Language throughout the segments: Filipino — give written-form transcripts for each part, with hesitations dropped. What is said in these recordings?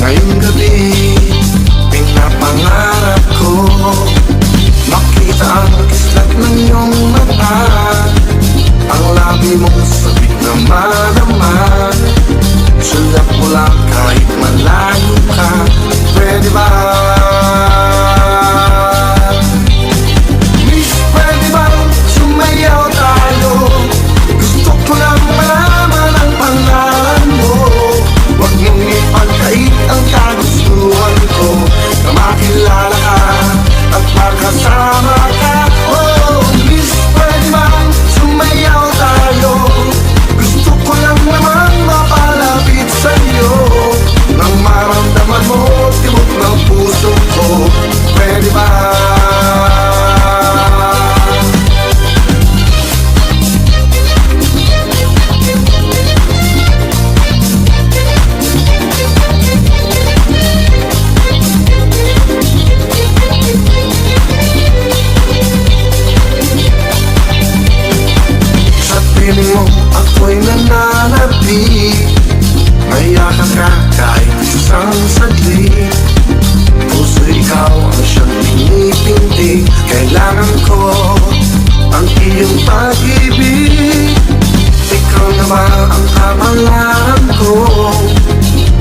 Ngayong gabi, pinapangarap ko makita ang kislat ng iyong mata, ang labi mong sabik na malaman. Sulat mo lang kahit malayo ka, pwede ba? Miss, pwede ba sumayaw tayo? Gusto ko lang malaman ang pangalan mo. Huwag mong ipagkait ang kagustuhan ko, na makilala ka at makasama ka. Oh, miss, pwede bang sumayaw tayo? Gusto ko lang naman mapalapit sa'yo, nang maramdaman mo tibok ng puso ko. Pwede ba? Piling mo ako'y nananabik, mayakan ka kahit isang saglit. Puso ikaw ang siyang pinipintig, kailangan ko ang iyong pag-ibig. Ikaw na ba ang kamalaan ko,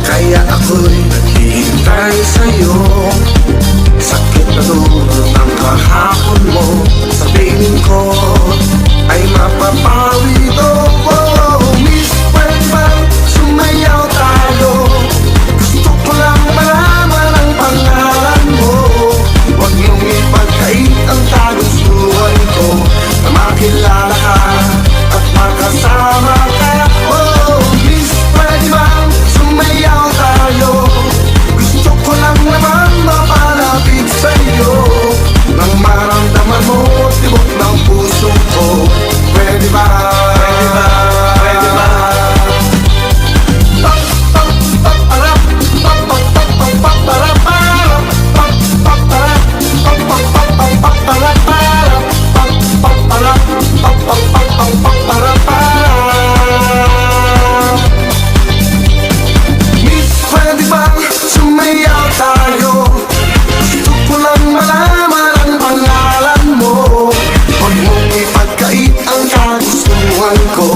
kaya ako'y naghihintay sa'yo. Sakit na dulo ng kahapon mo, sa piling ko ay mapapawi ito. Oh, miss, pwede bang sumayaw tayo? Gusto ko lang malaman ang pangalan mo. Huwag mong ipagkait ang kagustuhan ko, na makilala ka at makasama ka. Oh, miss, pwede bang sumayaw tayo? Gusto ko lang naman mapalapit sa'yo, nang maramdaman mo tibok ng puso ko. Pwede ba? Pwede ba? Pwede ba? Miss, pwede ba sumayaw tayo? Gusto ko lang malaman ang pangalan mo. Huwag mong ipagkait ang kagustuhan ko,